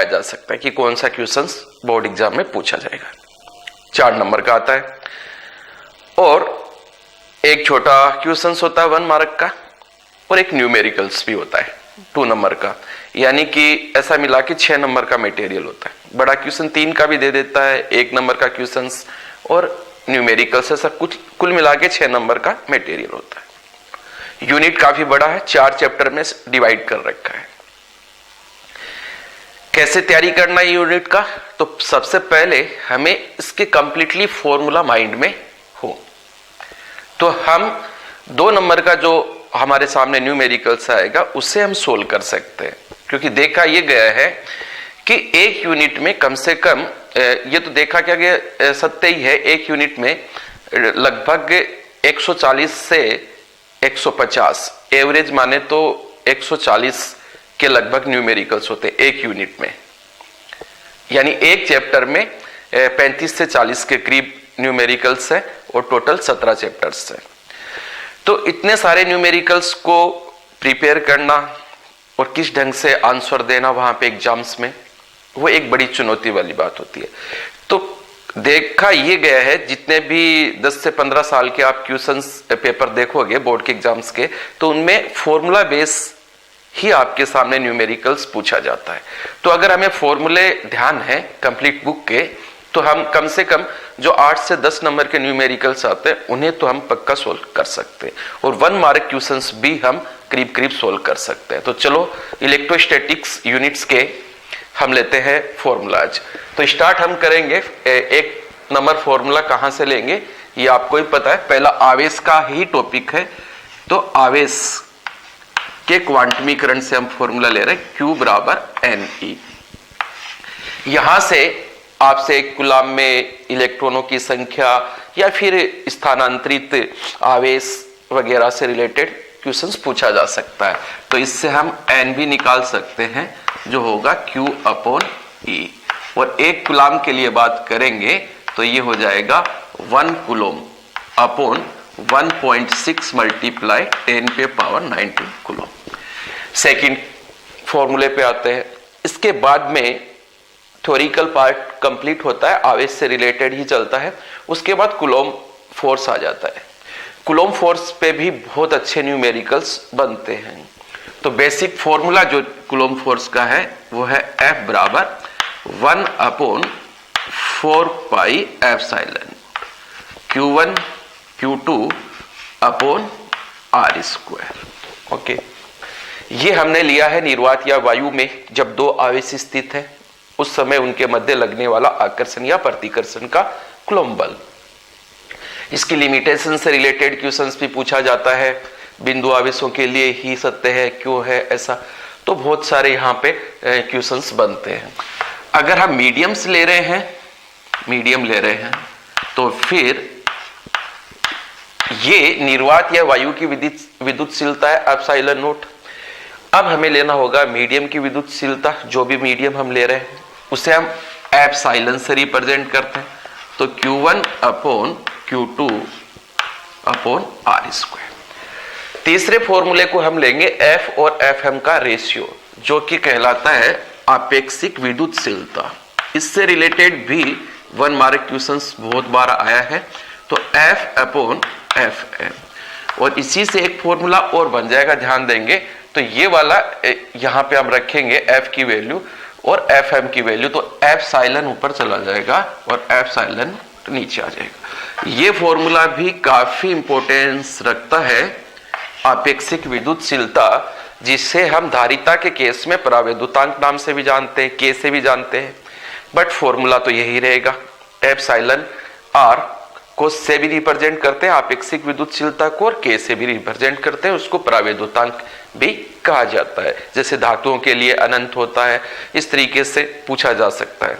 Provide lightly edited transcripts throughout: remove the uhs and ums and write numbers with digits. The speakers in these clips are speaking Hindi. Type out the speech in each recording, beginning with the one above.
लगाया जा सकता है कि कौन सा क्वेश्चन बोर्ड एग्जाम में पूछा जाएगा। 4 नंबर का आता है और एक छोटा क्वेश्चन होता है 1 मार्क का और एक न्यूमेरिकल्स भी होता है 2 नंबर का, यानी कि ऐसा मिला के 6 नंबर का मटेरियल होता है। बड़ा क्वेश्चन 3 का भी दे देता है, 1 नंबर का क्वेश्चन और न्यूमेरिकल्स, ऐसा कुल मिला के 6 नंबर का मटेरियल होता है। यूनिट काफी बड़ा है, 4 चैप्टर में डिवाइड कर रखा है। कैसे तैयारी करना है यूनिट का, तो सबसे पहले हमें इसके कंप्लीटली फॉर्मूला माइंड में हो, तो हम 2 नंबर का जो हमारे सामने न्यूमेरिकल्स आएगा उससे हम सोल्व कर सकते हैं, क्योंकि देखा यह गया है कि एक यूनिट में कम से कम, ये तो देखा क्या गया सत्य ही है, एक यूनिट में लगभग 140 से 150 एवरेज माने तो 140 के लगभग न्यूमेरिकल्स होते हैं एक यूनिट में, यानी एक चैप्टर में 35 से 40 के करीब न्यूमेरिकल्स है और टोटल 17 चैप्टर्स है। तो इतने सारे न्यूमेरिकल्स को प्रिपेयर करना और किस ढंग से आंसर देना वहां पे एग्जाम्स में, वो एक बड़ी चुनौती वाली बात होती है। तो देखा ये गया है, जितने भी 10 से 15 साल के आप क्वेश्चंस पेपर देखोगे बोर्ड के एग्जाम्स के, तो उनमें फॉर्मूला बेस ही आपके सामने न्यूमेरिकल्स पूछा जाता है। तो अगर हमें फॉर्मूले ध्यान है कंप्लीट बुक के, तो हम कम से कम जो 8 से 10 नंबर के न्यूमेरिकल्स आते हैं उन्हें तो हम पक्का सोल्व कर सकते हैं, और 1 मार्क क्वेश्चंस भी हम करीब करीब सोल्व कर सकते हैं। तो चलो इलेक्ट्रोस्टैटिक्स यूनिट्स के हम लेते हैं फॉर्मूलाज। तो स्टार्ट हम करेंगे, 1 नंबर फॉर्मूला कहां से लेंगे ये आपको ही पता है, पहला आवेश का ही टॉपिक है। तो आवेश के क्वांटमीकरण से हम फॉर्मूला ले रहे हैं, Q बराबर Ne। यहां से आपसे एक कूलाम में इलेक्ट्रॉनों की संख्या या फिर स्थानांतरित आवेश वगैरह से रिलेटेड क्वेश्चंस पूछा जा सकता है। तो इससे हम N भी निकाल सकते हैं, जो होगा Q/E। और 1 कूलाम के लिए बात करेंगे तो ये हो जाएगा 1 coulomb upon 1.6 multiply 10⁻19 coulomb. Second फॉर्मूले पे आते हैं। इसके बाद में थ्योरिकल पार्ट कंप्लीट होता है, आवेश से रिलेटेड ही चलता है। उसके बाद कूलोम फोर्स आ जाता है। कूलोम फोर्स पे भी बहुत अच्छे न्यूमेरिकल्स बनते हैं। तो बेसिक फॉर्मूला जो कूलोम फोर्स का है वो है F बराबर 1/4πε Q1 Q2 upon R²। Okay, ये हमने लिया है निर्वात या वायु में जब 2 आवेश स्थित है, उस समय उनके मध्य लगने वाला आकर्षण या प्रतिकर्षण का कूलम्ब बल। इसकी लिमिटेशन से रिलेटेड क्वेश्चंस भी पूछा जाता है, बिंदु आवेशों के लिए ही सत्य है, क्यों है ऐसा, तो बहुत सारे यहाँ पे क्वेश्चंस बनते हैं। अगर हम मीडियम ले रहे हैं तो फिर ये निर्वात या वायु की विद्युतशीलता है ε0। अब हमें लेना होगा मीडियम की विद्युतशीलता, जो भी मीडियम हम ले रहे हैं उसे हम ε से रिप्रेजेंट करते हैं। तो Q1 upon Q2 upon R²। तीसरे फॉर्मूले को हम लेंगे F और FM का रेशियो, जो कि कहलाता है आपेक्षिक विद्युतशीलता। इससे रिलेटेड भी 1 मार्क क्वेश्चंस बहुत बार आया है। तो F अपॉन FM, और इसी से एक फॉर्मूला और बन जाएगा, ध्यान देंगे तो ये वाला यहां पे हम रखेंगे F की वैल्यू और FM की वैल्यू, तो ε ऊपर चला जाएगा और ε नीचे आ जाएगा। ये फॉर्मूला भी काफी इंपॉर्टेंस रखता है आपेक्षिक विद्युतशीलता, जिसे हम धारिता के केस में परावैद्युतांक नाम से भी जानते हैं, K से भी जानते हैं, बट फॉर्मूला तो यही रहेगा। εr को से भी रिप्रेजेंट करते हैं आपेक्षिक विद्युतशीलता को, और K से भी रिप्रेजेंट करते हैं, उसको परावैद्युतांक भी कहा जाता है। जैसे धातुओं के लिए अनंत होता है, इस तरीके से पूछा जा सकता है।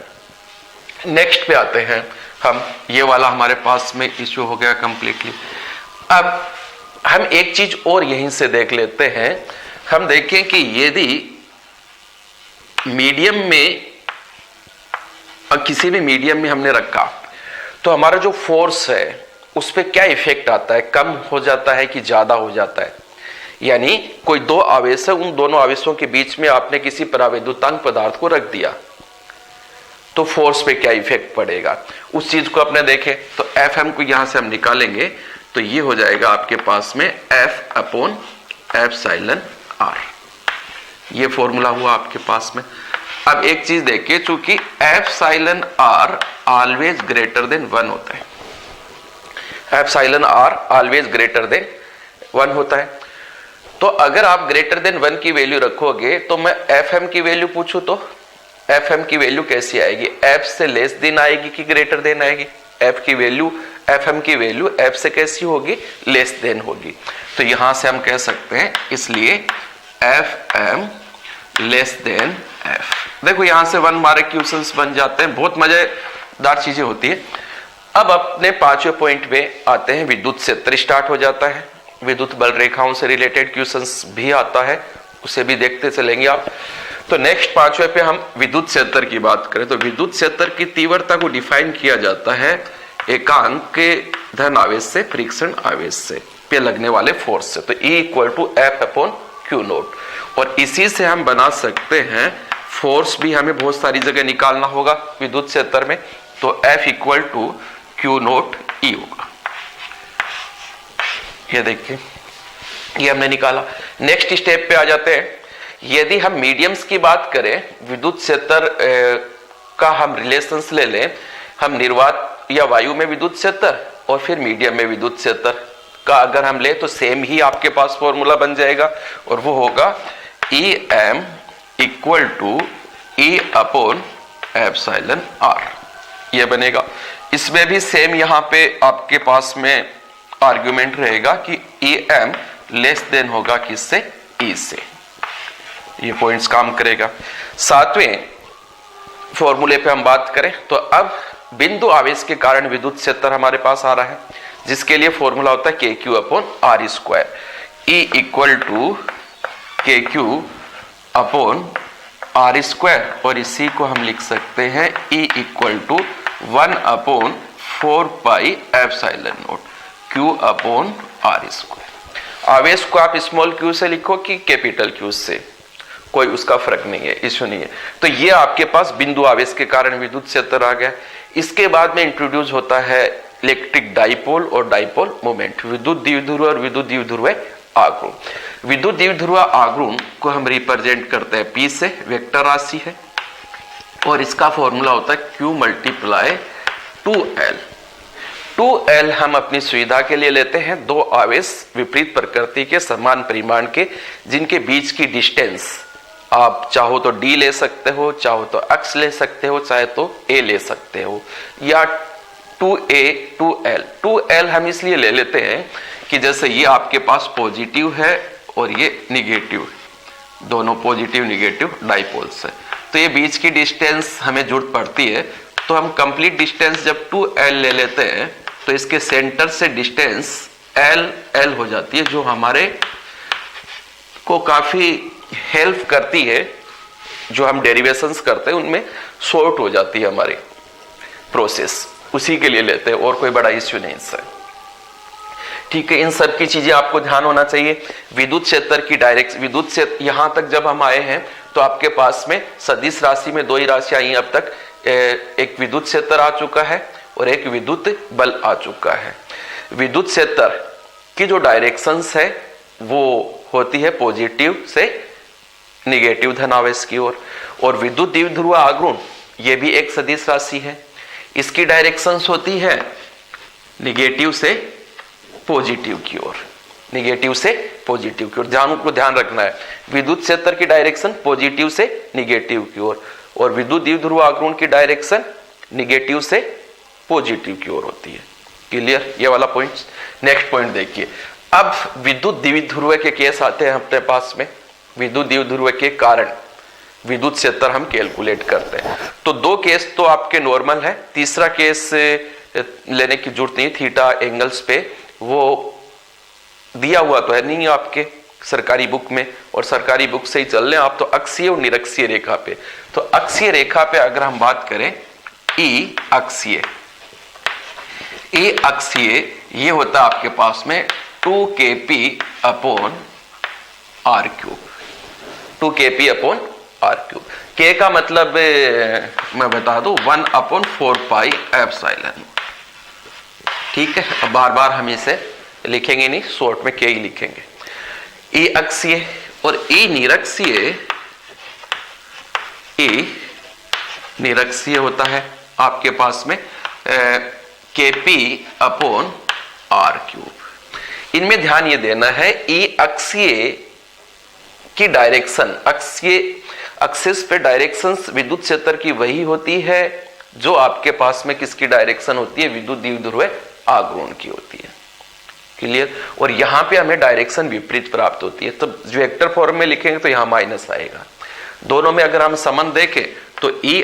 नेक्स्ट पे आते हैं हम, ये वाला हमारे पास में इश्यू हो गया कंप्लीटली। अब हम एक चीज और यहीं से देख लेते हैं। हम देखें कि यदि मीडियम में, किसी भी मीडियम में हमने रखा, तो हमारा जो फोर्स है उस पर क्या इफेक्ट आता है, कम हो जाता है कि ज्यादा हो जाता है। यानी कोई 2 आवेश है, उन दोनों आवेशों के बीच में आपने किसी परावैद्युतांक पदार्थ को रख दिया, तो फोर्स पे क्या इफेक्ट पड़ेगा, उस चीज को अपने देखें। तो एफ एम को यहां से हम निकालेंगे तो ये हो जाएगा आपके पास में एफ अपॉन एप्सिलॉन आर, ये फॉर्मूला हुआ आपके पास में। अब एक चीज देखिए, चूंकि epsilon R always greater than 1 होता है, epsilon R always greater than 1 होता है, तो अगर आप ग्रेटर देन 1 की वैल्यू रखोगे तो मैं एफ एम की वैल्यू पूछूं तो एफ एम की वैल्यू कैसी आएगी, एफ से लेस देन आएगी कि ग्रेटर देन आएगी, एफ की वैल्यू एफ एम की वैल्यू एफ से कैसी होगी, लेस देन होगी। तो यहां से हम कह सकते हैं इसलिए F M less than F. देखो यहां से 1 मार्क क्वेश्चंस बन जाते हैं, बहुत मजेदार चीजें होती है। अब अपने 5वें पॉइंट में आते हैं, विद्युत क्षेत्र स्टार्ट हो जाता है, विद्युत बल रेखाओं से रिलेटेड क्वेश्चंस भी आता है, उसे भी देखते चलेंगे आप। तो नेक्स्ट 5वें पे हम विद्युत क्षेत्र की बात करें तो विद्युत क्षेत्र की तीव्रता को डिफाइन किया जाता है एकांक के धन आवेश से फ्रिक्शन आवेश से पे लगने वाले फोर्स से, तो E equal to F upon Q naught. और इसी से हम बना सकते हैं फोर्स भी हमें बहुत सारी जगह निकालना होगा विद्युत क्षेत्र में, तो F equal to Q naught E होगा। ये देखिए ये हमने निकाला। नेक्स्ट स्टेप पे आ जाते हैं, यदि हम मीडियम्स की बात करें, विद्युत क्षेत्र का हम रिलेशंस ले लें, हम निर्वात या वायु में विद्युत क्षेत्र और फिर मीडियम में विद्युत क्षेत्र का अगर हम ले तो सेम ही आपके पास फॉर्मूला बन जाएगा और वो होगा E M equal to E upon epsilon R, ये बनेगा। इसमें भी सेम यहाँ पे आपके पास में आर्गुमेंट रहेगा कि ई एम लेस देन होगा किससे, ई से, ये पॉइंट्स काम करेगा। 7वें फॉर्मूले पे हम बात करें तो अब बिंदु आवेश के कारण विद्युत क्षेत्र हमारे पास आ रहा है, जिसके लिए फॉर्मूला होता है K Q upon R square, E equal to K Q upon R square, और इसी को हम लिख सकते हैं E equal to 1 upon 4 pi epsilon naught Q upon R square. आवेश को आप स्मॉल क्यू से लिखो कि कैपिटल क्यू से, कोई उसका फर्क नहीं है, इश्यू नहीं है। तो ये आपके पास बिंदु आवेश के कारण विद्युत क्षेत्र आ गया। इसके बाद में इंट्रोड्यूस होता है इलेक्ट्रिक डाइपोल और डाइपोल मोमेंट, विद्युत द्विध्रुव और विद्युत द्विध्रुव आघूर्ण। विद्युत द्विध्रुव आघूर्ण को हम रिप्रेजेंट करते हैं P से, वेक्टर राशि है, और इसका फॉर्मूला होता है Q मल्टीप्लाई 2L। 2L हम अपनी सुविधा के लिए लेते हैं, दो आवेश विपरीत प्रकृति के समान परिमाण के जिनके बीच की डिस्टेंस आप चाहो तो D ले सकते हो, चाहो तो X ले सकते हो, चाहे तो A ले सकते हो, या 2A 2L। 2L हम इसलिए ले लेते हैं कि जैसे ये आपके पास पॉजिटिव है और ये निगेटिव, दोनों पॉजिटिव निगेटिव डाइपोल्स है, तो ये बीच की डिस्टेंस हमें जरूरत पड़ती है, तो हम कंप्लीट डिस्टेंस जब 2L ले लेते हैं तो इसके सेंटर से डिस्टेंस L हो जाती है, जो हमारे को काफी हेल्प करती है, जो हम डेरिवेशंस करते हैं उनमें शॉर्ट हो जाती है हमारी प्रोसेस, उसी के लिए लेते हैं, और कोई बड़ा इश्यू नहीं है। ठीक है, इन सब की चीजें आपको ध्यान होना चाहिए। विद्युत क्षेत्र की डायरेक्शन, विद्युत क्षेत्र यहां तक जब हम आए हैं तो आपके पास में सदिश राशि में 2 ही राशियां आई अब तक, एक विद्युत क्षेत्र आ चुका है और एक विद्युत बल आ चुका है। विद्युत क्षेत्र की जो डायरेक्शंस है वो होती है पॉजिटिव से निगेटिव धनावेश की ओर, और विद्युत द्विध्रुव आघूर्ण ये भी एक सदिश राशि है, इसकी डायरेक्शंस होती है निगेटिव से पॉजिटिव की ओर, निगेटिव से पॉजिटिव की ओर। ध्यान रखना है, विद्युत क्षेत्र की डायरेक्शन पॉजिटिव से निगेटिव की ओर, और विद्युत द्विध्रुव आघूर्ण की डायरेक्शन निगेटिव से पॉजिटिव की ओर होती है। क्लियर, ये वाला पॉइंट। नेक्स्ट पॉइंट देखिए, अब विद्युत द्विध्रुव के केस आते हैं अपने पास में, विद्युत द्विध्रुव के कारण विद्युत क्षेत्र हम कैलकुलेट करते हैं। तो 2 केस तो आपके नॉर्मल है, तीसरा केस लेने की जरूरत नहीं, थीटा एंगल्स पे वो दिया हुआ तो है नहीं आपके सरकारी बुक में, और सरकारी बुक से ही चल रहे हैं आप तो अक्षीय और निरक्षीय रेखा पे। तो अक्षीय रेखा पे अगर हम बात करें, ई अक्षीय ये होता है आपके पास में 2kp upon r cube, 2kp upon R cube. K का मतलब मैं बता दूं 1/4πε। ठीक है, अब बार बार हम इसे लिखेंगे नहीं, शॉर्ट में के ही लिखेंगे। ई अक्षीय और ई निरक्षीय होता है आपके पास में KP/R क्यूब। इनमें ध्यान ये देना है, ई अक्षीय की डायरेक्शन, एक्सिस पे डायरेक्शन विद्युत क्षेत्र की वही होती है जो आपके पास में किसकी डायरेक्शन होती है, विद्युत द्विध्रुव आघूर्ण की होती है। क्लियर। और यहां पे हमें डायरेक्शन विपरीत प्राप्त होती है, तो वेक्टर फॉर्म में लिखेंगे तो यहां माइनस आएगा। दोनों में अगर हम संबंध देखें तो ई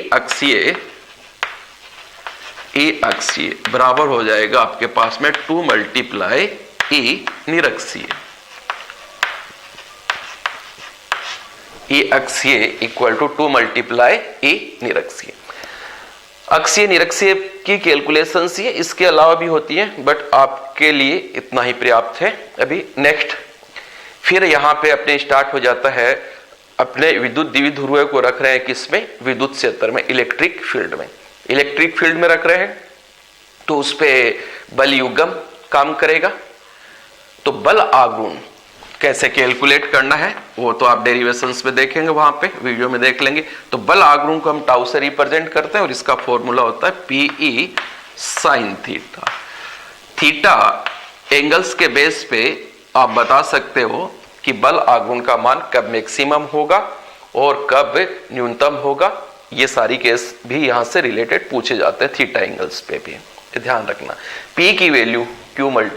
अक्षीय बराबर हो जाएगा आपके पास में 2 × ई निरक्षीय। ई अक्षीय इक्वल टू 2 × ई निरक्षीय। अक्षीय निरक्षीय की कैलकुलेशन ही इसके अलावा भी होती है, बट आपके लिए इतना ही पर्याप्त है अभी। नेक्स्ट फिर यहां पे अपने स्टार्ट हो जाता है, अपने विद्युत द्विध्रुव को रख रहे हैं किसमें, विद्युत क्षेत्र में, इलेक्ट्रिक फील्ड में। इलेक्ट्रिक फील्ड में रख रहे हैं तो उस पे बल युग्म काम करेगा। तो बल आघूर्ण कैसे कैलकुलेट करना है वो तो आप डेरिवेशंस में देखेंगे, वहां पे वीडियो में देख लेंगे। तो बल आघूर्ण को हम टाउ से रिप्रेजेंट करते हैं और इसका फॉर्मूला होता है PE sin theta. Theta angles के बेस पे आप बता सकते हो कि बल आघूर्ण का मान कब मैक्सिमम होगा और कब न्यूनतम होगा। ये सारी केस भी यहां से रिलेटेड पूछे जाते हैं थीटा एंगल्स पे भी, ध्यान रखना। P की वैल्यू Q ×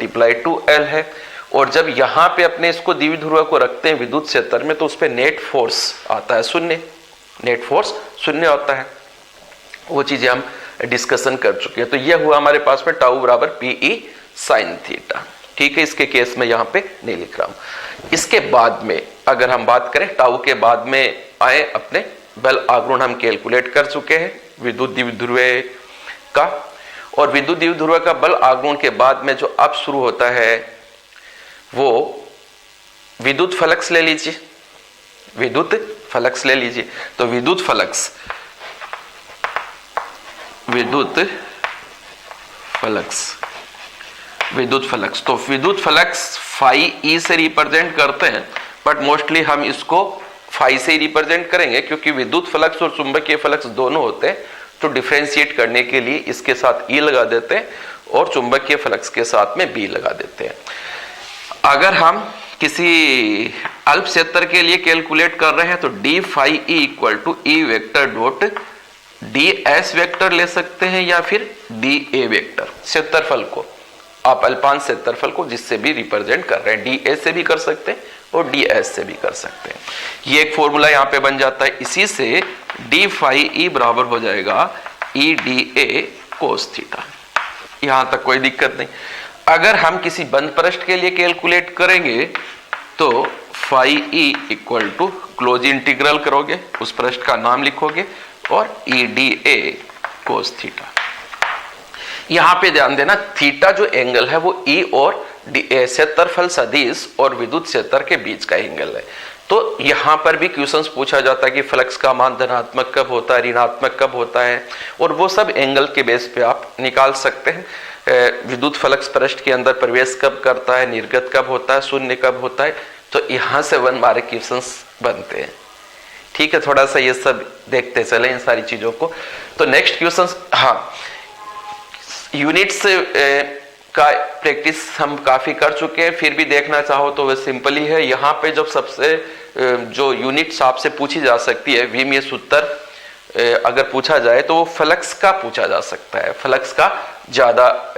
2L है, और जब यहां पे अपने इसको द्विध्रुव को रखते हैं विद्युत क्षेत्र में तो उस पे नेट फोर्स आता है 0, नेट फोर्स 0 होता है। वो चीजें हम डिस्कशन कर चुके हैं। तो ये हुआ हमारे पास में टाउ बराबर PE sin थीटा। ठीक है, इसके केस में यहां पे नहीं लिख रहा हूं। इसके बाद में अगर हम बात करें, टाउ के बाद में आए अपने बल आघूर्ण हम कैलकुलेट कर चुके हैं विद्युत द्विध्रुव का, और विद्युत द्विध्रुव का बल आघूर्ण के बाद में जो अब शुरू होता है वो विद्युत फ्लक्स ले लीजिए, विद्युत फ्लक्स ले लीजिए। तो विद्युत फ्लक्स तो विद्युत फ्लक्स फाई ई से रिप्रेजेंट करते हैं, बट मोस्टली हम इसको फाई से ही रिप्रेजेंट करेंगे क्योंकि विद्युत फ्लक्स और चुंबकीय फ्लक्स दोनों होते हैं। तो डिफरेंशिएट करने के लिए इसके साथ ई लगा देते हैं और चुंबकीय फ्लक्स के साथ में बी लगा देते हैं। अगर हम किसी अल्प क्षेत्र के लिए कैलकुलेट कर रहे हैं तो D phi E equal to E vector dot D S vector ले सकते हैं या फिर डी ए वेक्टर। क्षेत्रफल को आप अल्पांश क्षेत्रफल को जिससे भी रिप्रेजेंट कर रहे हैं, डी ए से भी कर सकते हैं और डी एस से भी कर सकते हैं। ये एक फॉर्मूला यहाँ पे बन जाता है। इसी से डी फाई ई बराबर हो जाएगा E D A cos theta. यहां तक कोई दिक्कत नहीं। अगर हम किसी बंद पृष्ठ के लिए कैलकुलेट करेंगे तो phi E equal to close integral करोगे, उस पृष्ठ का नाम लिखोगे और E D A cos theta. यहां पे ध्यान देना, थीटा जो एंगल है वो ई और क्षेत्रफल सदिश और विद्युत क्षेत्र के बीच का एंगल है। तो यहां पर भी क्वेश्चंस पूछा जाता है कि फ्लक्स का मान धनात्मक कब होता है, ऋणात्मक कब होता है, और वो सब एंगल के बेस पे आप निकाल सकते हैं। विद्युत फ्लक्स पृष्ठ के अंदर प्रवेश कब करता है, निर्गत कब होता है, शून्य कब होता है। तो यहां से 1 मार्क क्वेश्चंस बनते हैं। ठीक है, थोड़ा सा ये सब देखते चले इन सारी चीजों को। तो नेक्स्ट क्वेश्चंस, हाँ, यूनिट्स का प्रैक्टिस हम काफी कर चुके हैं, फिर भी देखना चाहो तो वह सिंपल ही है। यहाँ पे जब सबसे जो यूनिट्स आपसे पूछी जा सकती है, विमीय सूत्र अगर पूछा जाए तो वो फ्लक्स का पूछा जा सकता है। फ्लक्स का ज्यादा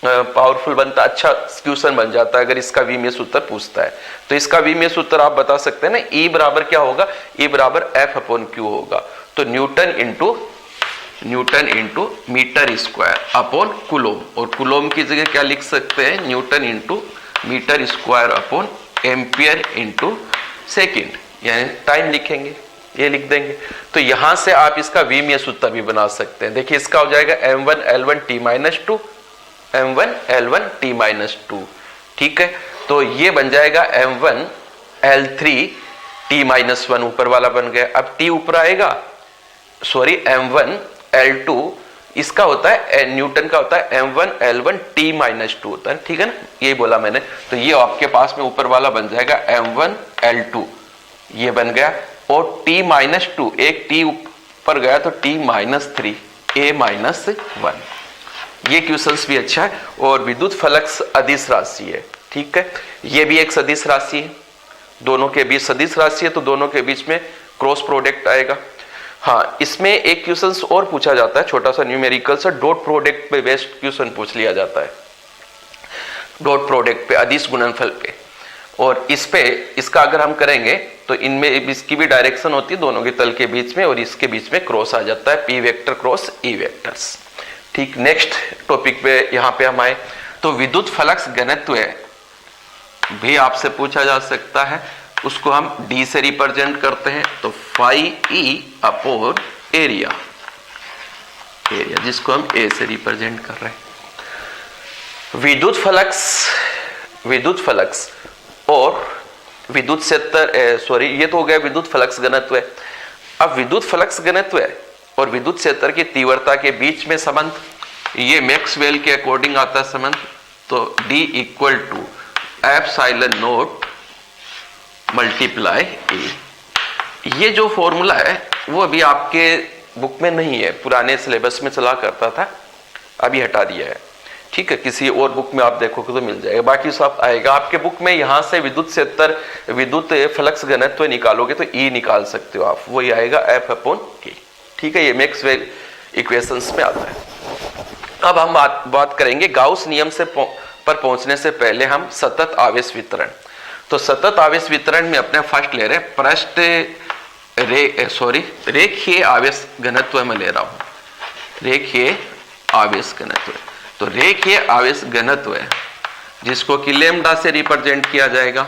पावरफुल बनता, अच्छा क्वेश्चन बन जाता है अगर इसका विमीय सूत्र पूछता है। तो इसका विमीय सूत्र आप बता सकते हैं ना, ई बराबर क्या होगा, ई बराबर F/Q होगा। तो newton into metre square upon coulomb, और कुलोम की जगह क्या लिख सकते हैं, newton into metre square upon ampere into second, यानी टाइम लिखेंगे, ये लिख देंगे। तो यहां से आप इसका विमीय सूत्र भी बना सकते हैं। देखिए इसका हो जाएगा m1 L1 T-2 m1 L1 T-2। ठीक है, तो ये बन जाएगा m1 L3 t-1 ऊपर वाला बन गया। अब t ऊपर आएगा, सॉरी m1 L2 इसका होता है, न्यूटन का होता है m1 L1 t-2 होता है, ठीक है ना, यही बोला मैंने। तो ये आपके पास में ऊपर वाला बन जाएगा m1 L2, ये बन गया। और t-2, एक t ऊपर गया तो t-3 a-1। ये क्वेश्चंस भी अच्छा है। और विद्युत फ्लक्स अदिश राशि है, ठीक है, ये भी एक सदिश राशि है, दोनों के बीच सदिश राशि है तो दोनों के बीच में क्रॉस प्रोडक्ट आएगा। हाँ, इसमें एक क्वेश्चन और पूछा जाता है, छोटा सा न्यूमेरिकल सा, डॉट प्रोडक्ट पे बेस्ड क्वेश्चन पूछ लिया जाता है, डॉट प्रोडक्ट पे, अदिश गुणनफल पे। और इस पे इसका अगर हम करेंगे तो इनमें इसकी भी डायरेक्शन होती है दोनों के तल के बीच में, और इसके बीच में क्रॉस आ जाता है, पी वेक्टर क्रॉस ई वेक्टर्स। ठीक, नेक्स्ट टॉपिक पे यहाँ पे हम आए तो विद्युत फ्लक्स घनत्व भी आपसे पूछा जा सकता है, उसको हम डी से रिप्रेजेंट करते हैं, तो फाई ई अपॉन एरिया, जिसको हम ए से रिप्रेजेंट कर रहे हैं। विद्युत फ्लक्स और विद्युत क्षेत्र, सॉरी ये तो हो गया विद्युत फ्लक्स घनत्व। अब विद्युत फ्लक्स घनत्व और विद्युत क्षेत्र की तीव्रता के बीच में संबंध, ये मैक्सवेल के अकॉर्डिंग आता है संबंध, तो D equal to epsilon naught multiply A. ये जो फॉर्मूला है वो अभी आपके बुक में नहीं है, पुराने सिलेबस में चला करता था, अभी हटा दिया है, ठीक है, किसी और बुक में आप देखोगे तो मिल जाएगा, बाकी सब आएगा आपके बुक में। यहां से विद्युत क्षेत्र, विद्युत फ्लक्स घनत्व निकालोगे तो E निकाल सकते हो आप, वही आएगा F अपॉन K, ठीक है, ये मैक्सवेल इक्वेशंस में आता है। अब हम बात करेंगे गाउस नियम से पर पहुंचने से पहले हम सतत आवेश वितरण। तो सतत आवेश वितरण में अपने फर्स्ट ले रहे पृष्ठ रेखीय आवेश घनत्व में ले रहा हूं, रेखीय आवेश घनत्व। तो रेखीय आवेश घनत्व है जिसको कि लैम्डा से रिप्रेजेंट किया जाएगा,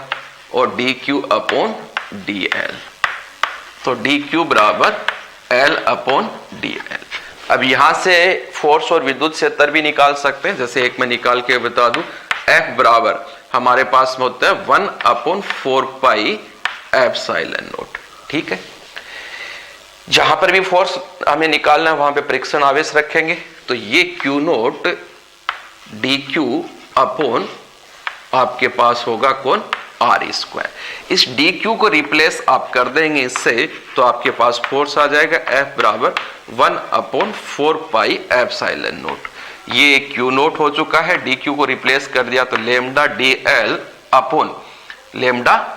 और dq अपॉन dl, तो dq बराबर l अपॉन dl। अब यहां से फोर्स और विद्युत क्षेत्र भी निकाल सकते हैं, जैसे एक मैं निकाल के बता दूं, F बराबर हमारे पास में होता है 1 अपॉन 4 पाई एप्सिलॉन नॉट, ठीक है। जहां पर भी फोर्स हमें निकालना है वहां पे परीक्षण आवेश रखेंगे, तो ये Q नोट dq अपॉन आपके पास होगा कौन, आर स्क्वायर। इस dq को रिप्लेस आप कर देंगे इससे, तो आपके पास फोर्स आ जाएगा F बराबर 1 अपॉन 4 पाई एप्सिलॉन नॉट। ये Q नोट हो चुका है, dq को रिप्लेस कर दिया तो lambda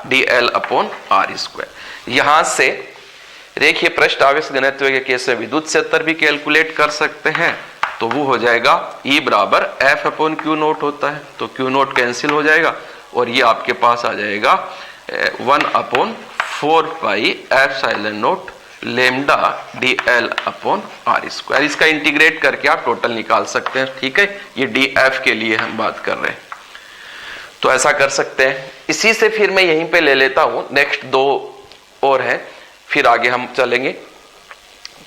dl upon R square. यहां से रेखीय पृष्ठ आवेश घनत्व के केस में विद्युत क्षेत्र भी कैलकुलेट कर सकते हैं, तो वो हो जाएगा E बराबर F अपॉन Q नोट होता है, तो Q नोट कैंसिल हो जाएगा और ये आपके पास आ जाएगा 1 upon 4 pi epsilon naught lambda dl upon R square. इसका इंटीग्रेट करके आप टोटल निकाल सकते हैं, ठीक है, ये df के लिए हम बात कर रहे हैं, तो ऐसा कर सकते हैं। इसी से फिर मैं यहीं पे ले लेता हूं, नेक्स्ट दो और है, फिर आगे हम चलेंगे।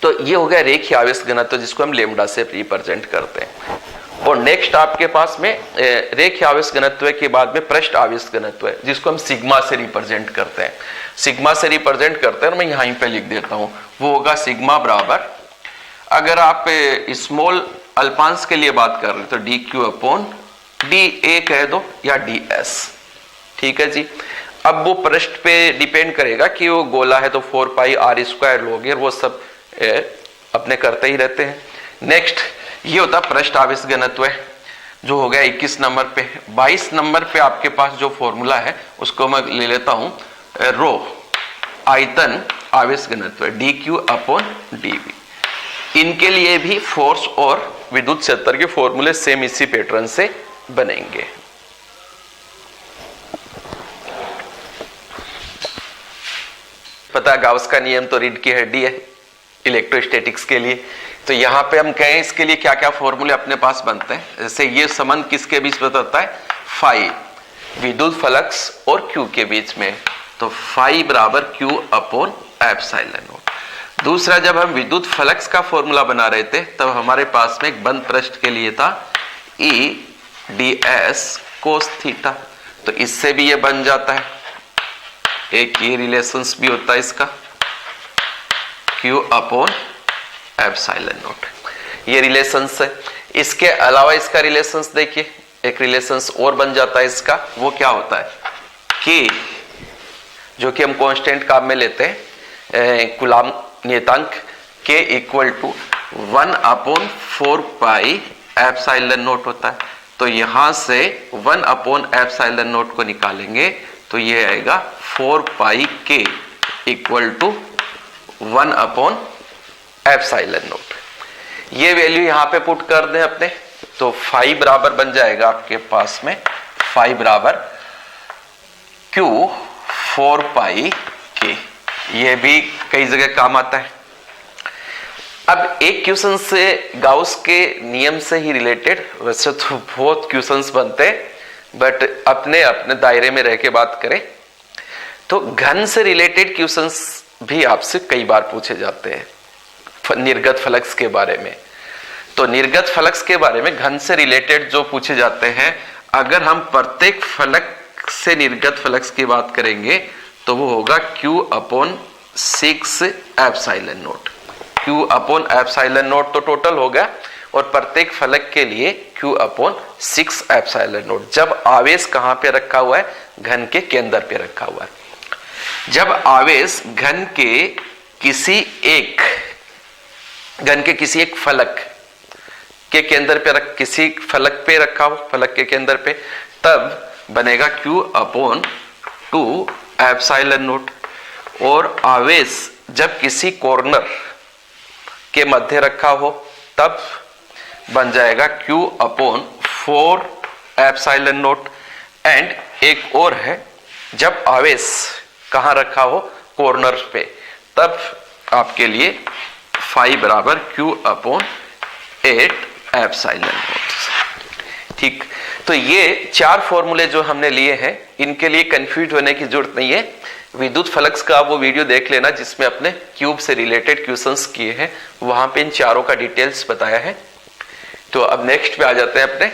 तो ये हो गया रेखीय आवेश घनत्व जिसको हम लेमडा से रिप्रेजेंट करते हैं। और नेक्स्ट आपके पास में रेखीय आवेश घनत्व के बाद में पृष्ठ आवेश घनत्व है जिसको हम सिग्मा से रिप्रेजेंट करते हैं। सिग्मा से रिप्रेजेंट करते हैं, मैं यहां पे लिख देता हूं, वो होगा सिग्मा बराबर, अगर आप स्मॉल अल्पांश के लिए बात कर रहे हैं तो dq अपॉन dA कह दो या ds, ठीक है जी। अब वो पृष्ठ पे डिपेंड करेगा कि वो गोला है तो 4 पाई आर स्क्वायर लोगे, वो सब अपने करते ही रहते हैं। नेक्स्ट ये होता है पृष्ठ आवेश घनत्व जो हो गया 21 नंबर पे। 22 नंबर पे आपके पास जो फॉर्मूला है उसको मैं ले लेता हूं, रो आयतन आवेश घनत्व dq अपॉन dv। इनके लिए भी फोर्स और विद्युत क्षेत्र के फॉर्मूले सेम इसी पैटर्न से बनेंगे। पता गाउस का नियम तो रीढ़ की हड्डी है इलेक्ट्रोस्टैटिक्स के लिए, तो यहां पे हम कहें इसके लिए क्या क्या फॉर्मूले अपने पास बनते हैं। जैसे ये संबंध किसके बीच में होता है, फाई विद्युत फ्लक्स और Q के बीच में, तो फाई बराबर Q अपॉन एप्सिलॉन नॉट। दूसरा, जब हम विद्युत फ्लक्स का फॉर्मूला बना रहे थे तब हमारे पास में एक बंद पृष्ठ के लिए था E ds कोस थीटा, तो इससे भी ये बन जाता है एक ये रिलेशंस भी होता है इसका, Q अपॉन एप्सिलॉन नॉट, ये रिलेशंस है। इसके अलावा इसका रिलेशंस देखिए, एक रिलेशंस और बन जाता है इसका, वो क्या होता है, K, जो कि हम कांस्टेंट काम में लेते हैं, कूलाम नियतांक, K equal to 1 upon 4 pi epsilon naught होता है। तो यहां से 1 अपॉन एप्सिलॉन नॉट को निकालेंगे तो ये आएगा 4 pi K equal to 1 upon epsilon naught. ये वैल्यू यहां पे पुट कर दें अपने, तो फाई बराबर बन जाएगा आपके पास में, फाई बराबर Q 4 पाई K। ये भी कई जगह काम आता है। अब एक क्वेश्चन से गाउस के नियम से ही रिलेटेड, वैसे तो बहुत क्वेश्चंस बनते हैं, बट अपने अपने दायरे में रह के बात करें तो घन से रिलेटेड क्वेश्चंस भी आपसे कई बार पूछे जाते हैं निर्गत फ्लक्स के बारे में। तो निर्गत फ्लक्स के बारे में घन से रिलेटेड जो पूछे जाते हैं, अगर हम प्रत्येक फलक से निर्गत फ्लक्स की बात करेंगे तो वो होगा Q upon 6 epsilon not. Q upon epsilon not तो टोटल हो गया, और प्रत्येक फलक के लिए Q अपॉन 6 एप्सिलॉन नॉट। जब आवेश कहां पे रखा हुआ है, घन के केंद्र पे रखा हुआ है। जब आवेश घन के किसी एक फलक के केंद्र पे किसी फलक पे रखा हो, फलक के केंद्र पे, तब बनेगा Q अपॉन 2 एप्सिलॉन नॉट। और आवेश जब किसी कॉर्नर के मध्य रखा हो तब बन जाएगा Q upon 4 epsilon not. And एक और है, जब आवेश कहां रखा हो, कॉर्नर पे, तब आपके लिए फाई बराबर Q अपॉन 8 एप्सिलॉन नॉट। ठीक, तो ये 4 फॉर्मूले जो हमने लिए हैं, इनके लिए कंफ्यूज होने की जरूरत नहीं है। विद्युत फ्लक्स का वो वीडियो देख लेना जिसमें अपने क्यूब से रिलेटेड क्वेश्चंस किए हैं, वहां पे इन चारों का डिटेल्स बताया है। तो अब नेक्स्ट पे आ जाते हैं अपने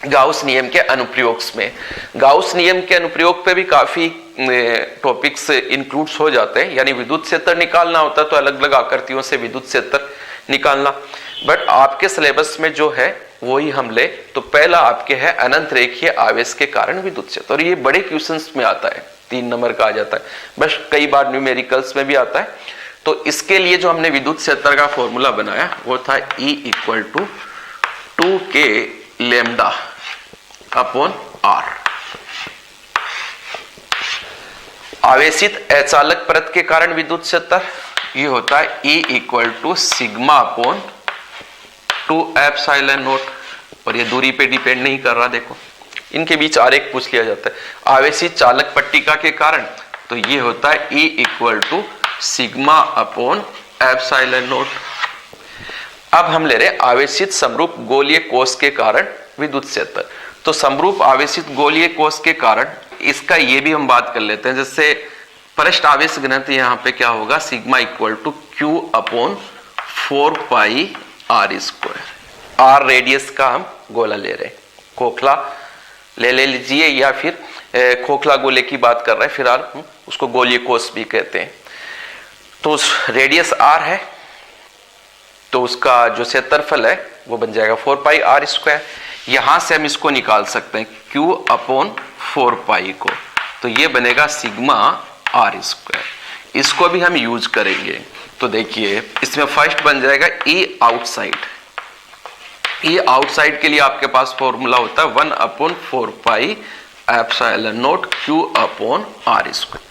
गाउस नियम के अनुप्रयोग में। गाउस नियम के अनुप्रयोग पे भी काफी टॉपिक्स इंक्लूड्स हो जाते हैं, यानी विद्युत क्षेत्र निकालना होता है तो अलग अलग आकृतियों से विद्युत क्षेत्र निकालना, बट आपके सिलेबस में जो है वही हम ले। तो पहला आपके है अनंत रेखीय आवेश के कारण विद्युत क्षेत्र, और ये बड़े क्वेश्चंस में आता है, 3 नंबर का आ जाता है, बस कई बार न्यूमेरिकल्स में भी आता है। तो इसके लिए जो हमने विद्युत क्षेत्र का फॉर्मूला बनाया वो था E equal to 2K lambda upon R। आवेशित अचालक परत के कारण विद्युत क्षेत्र ये होता है E equal to sigma upon 2 epsilon naught, और ये दूरी पे डिपेंड नहीं कर रहा। देखो इनके बीच आरेख पूछ लिया जाता है। आवेशित चालक पट्टिका के कारण तो ये होता है E equal to sigma upon epsilon naught. अब हम ले रहे आवेशित समरूप गोलीय कोश के कारण विद्युत क्षेत्र। तो समरूप आवेशित गोलीय कोश के कारण इसका ये भी हम बात कर लेते हैं, जैसे पृष्ठ आवेश घनत्व यहाँ पे क्या होगा, sigma equal to Q upon 4 pi R square. R radius का हम गोला ले रहे हैं, खोखला ले लीजिए या फिर खोखला गोले की बात कर रहे हैं फिलहाल, उसको गोलीय कोश भी कहते हैं। तो उस रेडियस R है तो उसका जो क्षेत्रफल है वो बन जाएगा 4 पाई R स्क्वायर। यहां से हम इसको निकाल सकते हैं Q अपॉन 4 पाई को, तो ये बनेगा सिग्मा R स्क्वायर। इसको भी हम यूज करेंगे। तो देखिए इसमें फर्स्ट बन जाएगा E आउटसाइड। E आउटसाइड के लिए आपके पास फॉर्मूला होता है 1 upon 4 pi epsilon not Q upon R square.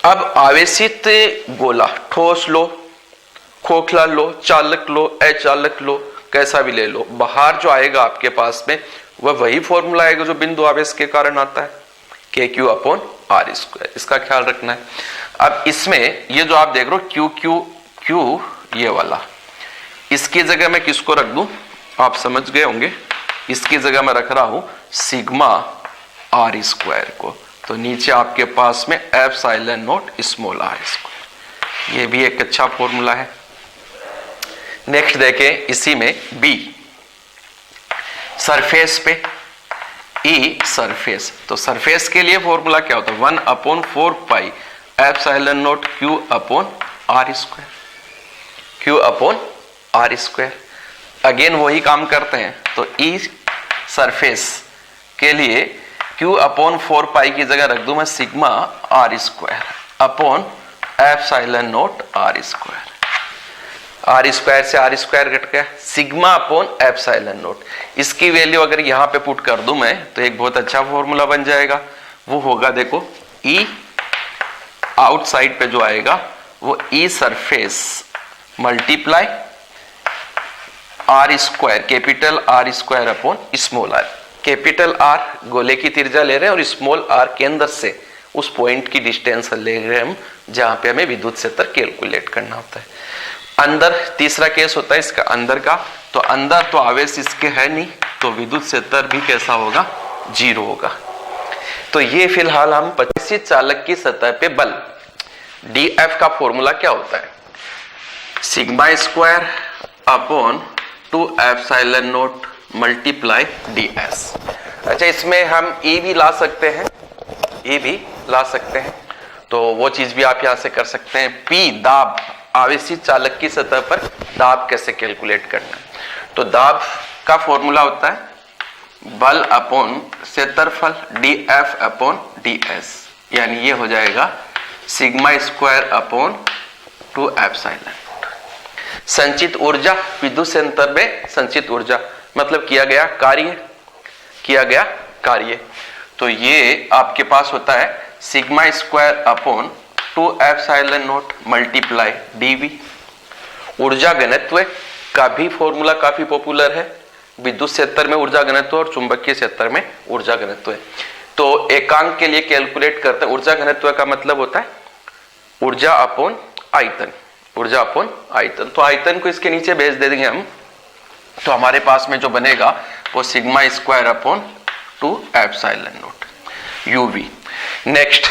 अब आवेशित गोला, ठोस लो, खोखला लो, चालक लो, अचालक लो, कैसा भी ले लो, बाहर जो आएगा आपके पास में वह वही फॉर्मूला आएगा जो बिंदु आवेश के कारण आता है, KQ अपॉन R स्क्वायर। इसका ख्याल रखना है। अब इसमें ये जो आप देख रहे हो Q ये वाला, इसकी जगह मैं किसको रख दूं, आप समझ गए होंगे। इसकी जगह मैं रख रहा हूं सिग्मा R स्क्वायर को। तो नीचे आपके पास में epsilon not small r square, ये भी एक अच्छा फॉर्मूला है। नेक्स्ट देखें इसी में B, सरफेस पे ई सरफेस। तो सरफेस के लिए फॉर्मूला क्या होता है 1/4 pi epsilon naught Q upon R square, Q upon R square. Again वही काम करते हैं, तो ई सरफेस के लिए क्यू अपॉन 4 पाई की जगह रख दूं मैं sigma R square upon epsilon naught R square. R square से आर स्क्वायर घट गया, सिग्मा अपॉन एप्सिलॉन नॉट। इसकी वैल्यू अगर यहां पे पुट कर दूं मैं तो एक बहुत अच्छा फॉर्मूला बन जाएगा। वो होगा देखो ई आउटसाइड पे जो आएगा वो E surface multiply R square, capital R square upon small r. Capital R गोले की त्रिज्या ले रहे हैं और स्मॉल आर केंद्र से उस पॉइंट की डिस्टेंस ले रहे हैं हम जहां पे हमें विद्युत क्षेत्र कैलकुलेट करना होता है। अंदर तीसरा केस होता है इसका अंदर का, तो अंदर तो आवेश इसके है नहीं, तो विद्युत क्षेत्र भी कैसा होगा 0 होगा। तो ये फिलहाल हम परिचित चालक की सतह पे बल डीएफ का फॉर्मूला क्या होता है sigma square upon 2 epsilon naught multiply ds। अच्छा इसमें हम ई भी ला सकते हैं, ई भी ला सकते हैं, तो वो चीज भी आप यहां से कर सकते हैं। P दाब, आवेशित चालक की सतह पर दाब कैसे कैलकुलेट करना है, तो दाब का फॉर्मूला होता है बल अपॉन क्षेत्रफल dF अपॉन ds, यानी ये हो जाएगा सिग्मा स्क्वायर अपॉन 2 एप्सिलॉन। संचित ऊर्जा, विद्युत संयंत्र में संचित ऊर्जा मतलब किया गया कार्य, तो ये आपके पास होता है sigma square upon 2 epsilon naught multiply dV। ऊर्जा घनत्व का भी फॉर्मूला काफी पॉपुलर है, विद्युत क्षेत्र में ऊर्जा घनत्व और चुंबकीय क्षेत्र में ऊर्जा घनत्व है। तो एकांक के लिए कैलकुलेट करते हैं, ऊर्जा घनत्व का मतलब होता है ऊर्जा अपॉन आयतन, ऊर्जा अपॉन आयतन। तो आयतन को इसके नीचे भेज दे देंगे हम, तो हमारे पास में जो बनेगा वो sigma square upon 2 epsilon not UV. Next,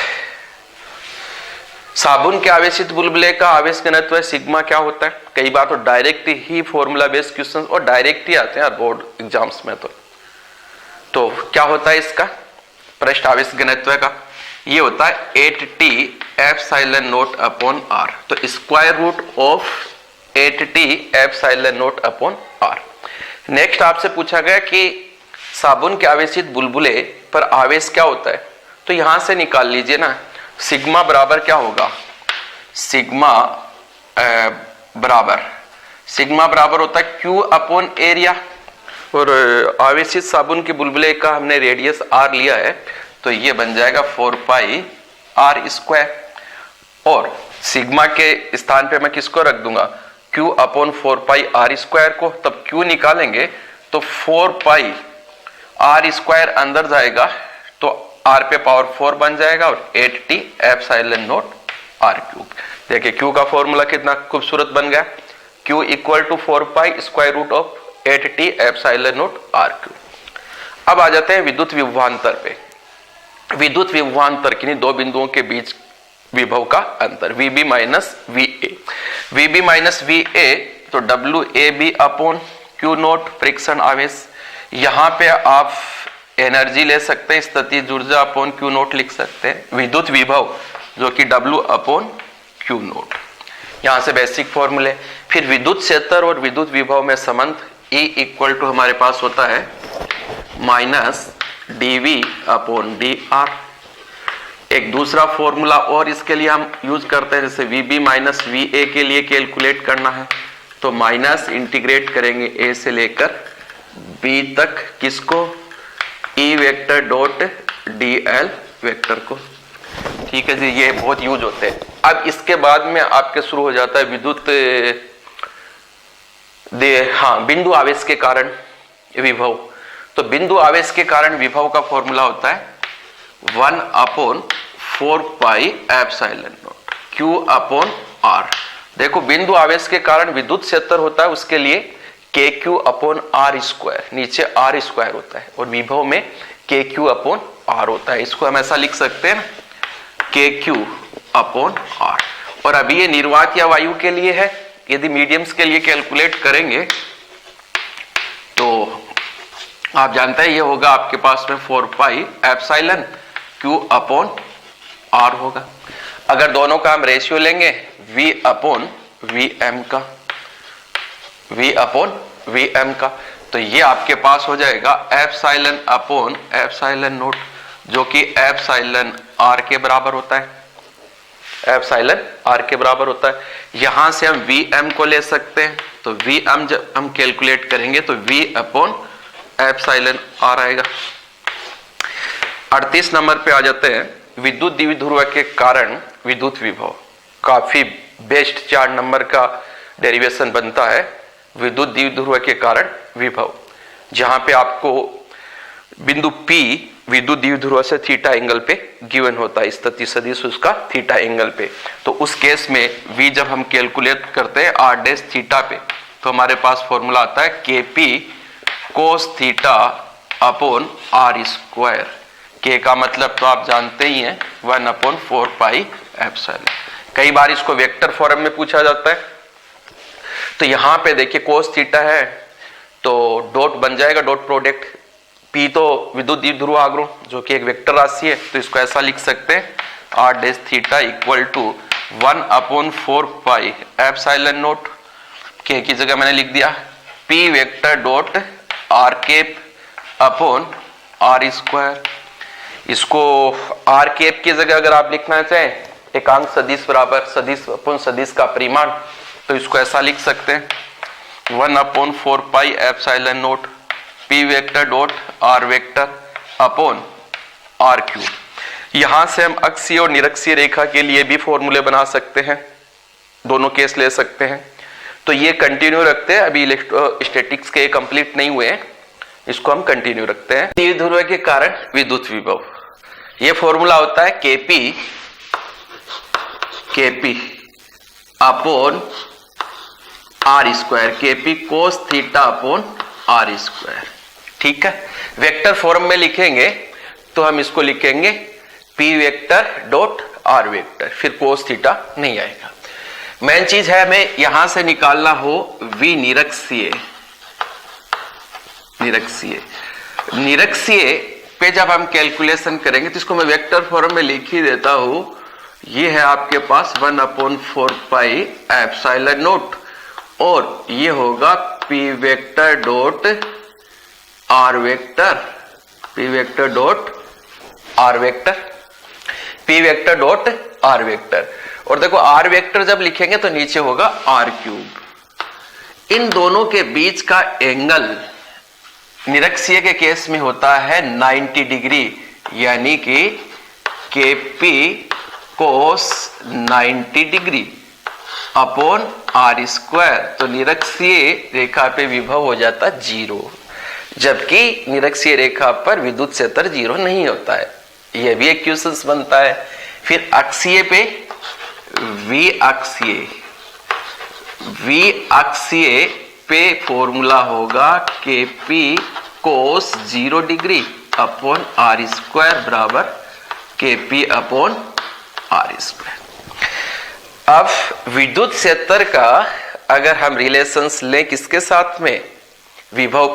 साबुन के आवेशित बुलबुले का आवेश घनत्व है सिग्मा क्या होता है। कई बार तो डायरेक्ट ही फॉर्मूला बेस्ड क्वेश्चंस और डायरेक्ट ही आते हैं बोर्ड एग्जाम्स में। तो क्या होता है इसका पृष्ठ आवेश घनत्व का, ये होता है 8t epsilon naught upon R. तो square root of 8t epsilon naught upon R. Next आपसे पूछा गया कि साबुन के आवेशित बुलबुले पर आवेश क्या होता है, तो यहां से निकाल लीजिए ना, सिग्मा बराबर क्या होगा, सिग्मा बराबर होता है Q अपॉन एरिया, और आवेशित साबुन के बुलबुले का हमने रेडियस r लिया है, तो ये बन जाएगा 4 पाई r स्क्वायर। और सिग्मा के स्थान पे मैं किसको रख दूंगा Q upon 4 pi r square को, तब Q निकालेंगे तो 4 पाई r स्क्वायर अंदर जाएगा तो r पे पावर 4 बन जाएगा और 8t epsilon naught r cube. देखिए Q का फॉर्मूला कितना खूबसूरत बन गया, Q equal to 4 pi square root of 8t epsilon naught r cube. अब आ जाते हैं विद्युत विभवांतर पे। विद्युत विभवांतर किन्हीं दो बिंदुओं के बीच विभव का अंतर VB minus VA। VB minus VA तो WAB upon Q not friction आवेश। यहां पे आप एनर्जी ले सकते हैं, स्थितिज ऊर्जा अपॉन Q नॉट लिख सकते हैं। विद्युत विभव जो कि W अपॉन Q नॉट, यहां से बेसिक फॉर्मूले। फिर विद्युत क्षेत्र और विद्युत विभव में संबंध E इक्वल टू हमारे पास होता है माइनस dV अपॉन dr। एक दूसरा फॉर्मूला और इसके लिए हम यूज करते हैं, जैसे VB माइनस VA के लिए कैलकुलेट करना है तो माइनस इंटीग्रेट करेंगे A से लेकर B तक, किसको, E vector dot DL vector को। ठीक है जी, ये बहुत यूज होते हैं। अब इसके बाद में आपके शुरू हो जाता है विद्युत बिंदु आवेश के कारण विभव। तो बिंदु आवेश के कारण विभव का फॉर्मूला होता है 1 upon 4 pi epsilon not Q upon R। देखो बिंदु आवेश के कारण विद्युत क्षेत्र होता है, उसके लिए KQ अपॉन R स्क्वायर, नीचे R स्क्वायर होता है, और विभव में KQ अपॉन R होता है। इसको हम ऐसा लिख सकते हैं ना, KQ अपॉन R। और अभी ये निर्वात या वायु के लिए है, यदि मीडियम्स के लिए कैलकुलेट करेंगे तो आप जानते हैं ये होगा आपके पास में 4 pi epsilon Q upon R होगा। अगर दोनों का हम रेशियो लेंगे v अपॉन वी एम का, तो ये आपके पास हो जाएगा एप्सिलॉन अपॉन एप्सिलॉन नोट, जो कि एप्सिलॉन आर के बराबर होता है, एप्सिलॉन आर के बराबर होता है। यहां से हम वी एम को ले सकते हैं, तो वी एम जब हम कैलकुलेट करेंगे तो v अपॉन एप्सिलॉन आर आएगा। 38 नंबर पे आ जाते हैं। विद्युत द्विध्रुव के कारण विद्युत विभव, काफी बेस्ट 4 नंबर का डेरिवेशन बनता है विद्युत द्विध्रुव के कारण विभव, जहां पे आपको बिंदु P विद्युत द्विध्रुव से थीटा एंगल पे गिवन होता है, स्थिति सदिश उसका थीटा एंगल पे। तो उस केस में V जब हम कैलकुलेट करते हैं r डैश थीटा पे, तो हमारे पास फॉर्मूला आता है KP cos theta upon R square. K का मतलब तो आप जानते ही हैं 1/4 पाई एप्सिलॉन। कई बार इसको वेक्टर फॉर्म में पूछा जाता है, तो यहां पे देखिए कोस थीटा है तो डॉट बन जाएगा, डॉट प्रोडक्ट। P तो विद्युत द्विध्रुव आग्रह जो कि एक वेक्टर राशि है, तो इसको ऐसा लिख सकते हैं r dash theta equal to 1/4 pi epsilon naught. K की जगह मैंने लिख दिया P vector dot r cap upon R square. इसको r कैप की जगह अगर आप लिखना चाहें एकांक सदिश बराबर सदिश अपॉन सदिश का परिमाण, तो इसको ऐसा लिख सकते हैं 1/4 pi epsilon note P vector dot r vector upon r cube. यहां से हम अक्षीय और निरक्षीय रेखा के लिए भी फॉर्मूले बना सकते हैं, दोनों केस ले सकते हैं। तो ये कंटिन्यू रखते हैं, अभी स्टैटिक्स के कंप्लीट नहीं हुए हैं, इसको हम कंटिन्यू रखते हैं। द्विध्रुव के कारण विद्युत विभव, ये फॉर्मूला होता है KP upon R square, KP cos theta upon R square. ठीक है, वेक्टर फॉर्म में लिखेंगे तो हम इसको लिखेंगे P vector dot R vector, फिर कोस थीटा नहीं आएगा। मेन चीज है हमें यहां से निकालना हो V निरक्षीय पे जब हम कैलकुलेशन करेंगे तो इसको मैं वेक्टर फॉर्म में लिख ही देता हूं। ये है आपके पास 1/4 पाई एप्सिलॉन नोट, और ये होगा P vector dot R vector, P vector dot R vector, P vector dot R vector. और देखो R वेक्टर जब लिखेंगे तो नीचे होगा R क्यूब। इन दोनों के बीच का एंगल निरक्षीय के केस में होता है 90 डिग्री, यानी कि KP cos 90 degree upon R square. तो निरक्षीय रेखा पे विभव हो जाता 0, जबकि निरक्षीय रेखा पर विद्युत क्षेत्र 0 नहीं होता है। यह भी एक क्वेश्चन बनता है। फिर अक्षीय पे V अक्षीय पे फॉर्मूला होगा KP cos 0 degree upon R square बराबर KP अपॉन आर स्क्वायर। अब विद्युत क्षेत्र का अगर हम रिलेशंस लें किसके साथ में, विभव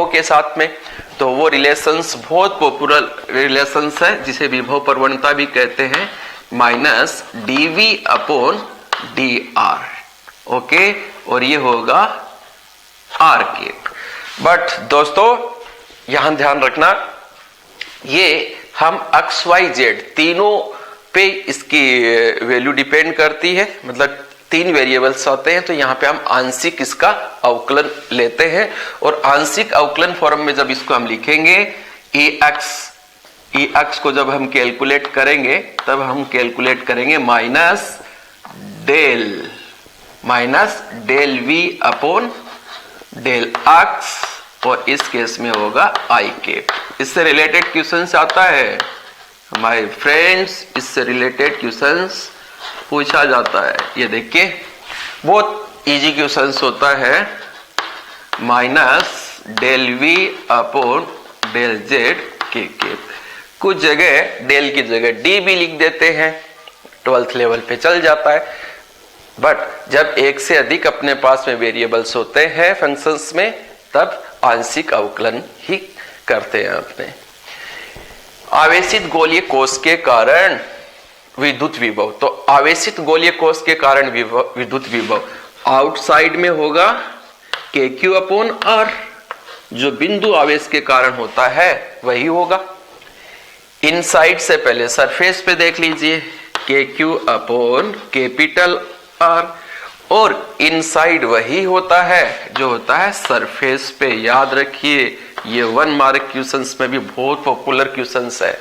के साथ में, तो वो रिलेशंस बहुत पॉपुलर रिलेशंस है जिसे विभव प्रवणता भी कहते हैं, minus dV upon dr। Okay, और ये होगा r कैप। बट दोस्तों यहां ध्यान रखना, ये हम x y z तीनों पे इसकी वैल्यू डिपेंड करती है, मतलब 3 वेरिएबल्स होते हैं, तो यहाँ पे हम आंशिक इसका अवकलन लेते हैं। और आंशिक अवकलन फॉर्म में जब इसको हम लिखेंगे Ex को जब हम कैलकुलेट करेंगे तब हम कैलकुलेट करेंगे minus del V upon del x, और इस केस में होगा I कैप। इससे रिलेटेड क्वेश्चंस आता है माय फ्रेंड्स, इससे रिलेटेड क्वेश्चंस पूछा जाता है। ये देखिए बहुत इजी क्वेश्चंस होता है, minus del V upon del Z के कैप। कुछ जगह डेल की जगह D भी लिख देते हैं, 12th लेवल पे चल जाता है। बट जब एक से अधिक अपने पास में वेरिएबल्स होते हैं फंक्शंस में, तब आंशिक अवकलन ही करते हैं अपने। आवेशित गोलीय कोष के कारण विद्युत विभव, तो आवेशित गोलीय कोष के कारण विद्युत विभव आउटसाइड में होगा KQ/R, जो बिंदु आवेश के कारण होता है वही होगा। इनसाइड से पहले सरफेस पे देख लीजिए KQ/R, और इनसाइड वही होता है जो होता है सरफेस पे। याद रखिए, ये 1 मार्क क्वेश्चंस में भी बहुत पॉपुलर क्वेश्चंस है।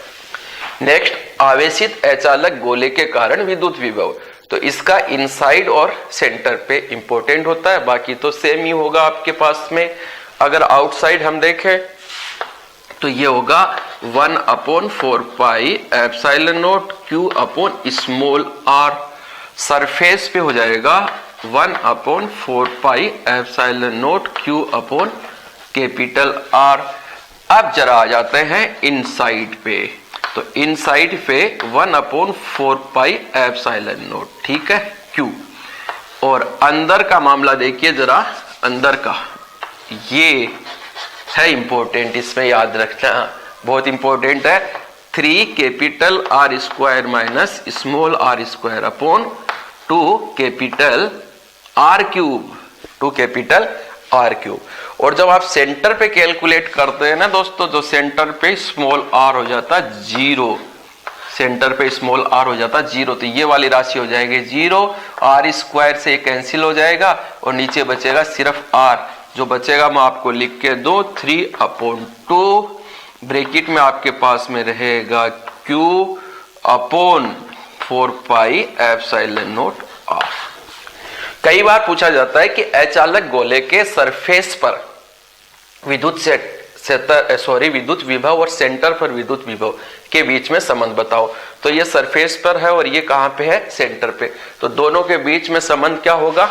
नेक्स्ट, आवेशित अचालक गोले के कारण विद्युत विभव, तो इसका इनसाइड और सेंटर पे इंपॉर्टेंट होता है, बाकी तो सेम ही होगा आपके पास में। अगर आउटसाइड हम देखें तो ये होगा 1/4 pi epsilon not Q/r, surface पे हो जाएगा 1/4 पाई एप्सिलॉन नॉट Q/R। अब जरा आ जाते हैं इनसाइड पे, तो इनसाइड पे 1/4 पाई एप्सिलॉन नॉट, ठीक है, Q। और अंदर का मामला देखिए जरा, अंदर का ये है इंपॉर्टेंट, इसमें याद रखना बहुत इंपॉर्टेंट है। 3R² minus r² upon 2R3। और जब आप सेंटर पे कैलकुलेट करते हैं ना दोस्तों, जो सेंटर पे स्मॉल r हो जाता 0, सेंटर पे स्मॉल r हो जाता 0, तो ये वाली राशि हो जाएगी 0, r² से कैंसिल हो जाएगा और नीचे बचेगा सिर्फ r। जो बचेगा मैं आपको लिख के दो, 3/2 ब्रैकेट में आपके पास में रहेगा Q/4 पाई एप्सिलॉन नॉट r। कई बार पूछा जाता है कि अचालक गोले के सरफेस पर विद्युत विभव और सेंटर पर विद्युत विभव के बीच में संबंध बताओ। तो ये सरफेस पर है और ये कहां पे है, सेंटर पे। तो दोनों के बीच में संबंध क्या होगा,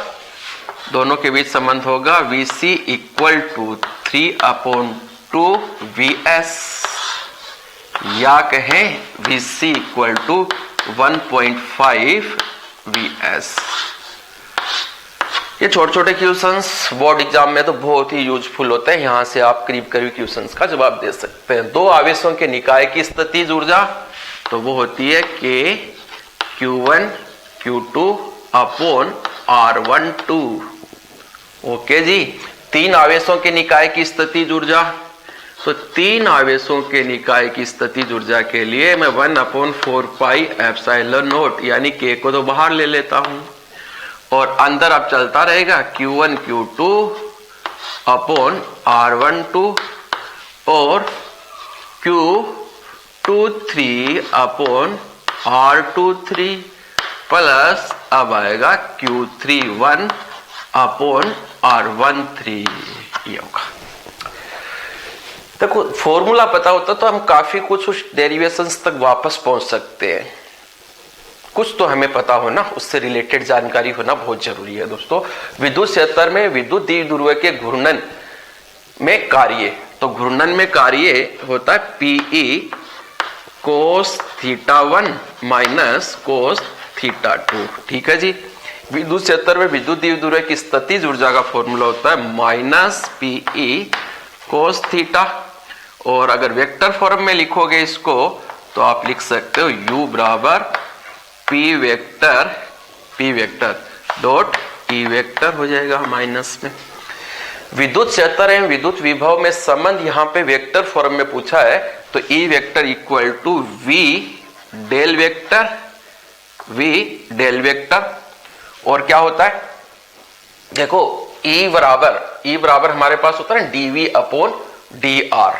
दोनों के बीच संबंध होगा VC = 3/2 VS, या कहें VC = 1.5 VS। ये छोटे छोटे क्वेश्चंस बोर्ड एग्जाम में तो बहुत ही यूजफुल होते हैं, यहां से आप करीब करीब क्वेश्चंस का जवाब दे सकते हैं। दो आवेशों के निकाय की स्थितिज ऊर्जा, तो वो होती है KQ1 Q2 upon R12। Okay जी। तीन आवेशों के निकाय की स्थितिज ऊर्जा, तो तीन आवेशों के निकाय की स्थितिज ऊर्जा के लिए मैं 1/4 पाई एप्सिलॉन नॉट यानी K को तो बाहर ले लेता हूं, और अंदर अब चलता रहेगा Q1 Q2 अपॉन R12 और Q23 अपॉन R23 प्लस अब आएगा Q31 अपॉन R13। ये होगा। देखो फॉर्मूला पता होता तो हम काफी कुछ उस डेरिवेशंस तक वापस पहुंच सकते हैं। कुछ तो हमें पता होना, उससे रिलेटेड जानकारी होना बहुत जरूरी है दोस्तों। विद्युत क्षेत्र में विद्युत द्विध्रुव के घूर्णन में कार्य, तो घूर्णन में कार्य होता है PE cos θ1 माइनस cos θ2। ठीक है जी। विद्युत क्षेत्र में विद्युत द्विध्रुव की स्थितिज ऊर्जा का फॉर्मूला होता है -PE cos θ, और अगर वेक्टर फॉर्म में लिखोगे इसको तो आप लिख सकते हो U बराबर P vector dot E vector हो जाएगा माइनस में। विद्युत क्षेत्र एवं विद्युत विभव में संबंध यहाँ पे वेक्टर फॉर्म में पूछा है, तो E vector equal to V del vector. और क्या होता है, देखो E बराबर हमारे पास होता है dV upon dr,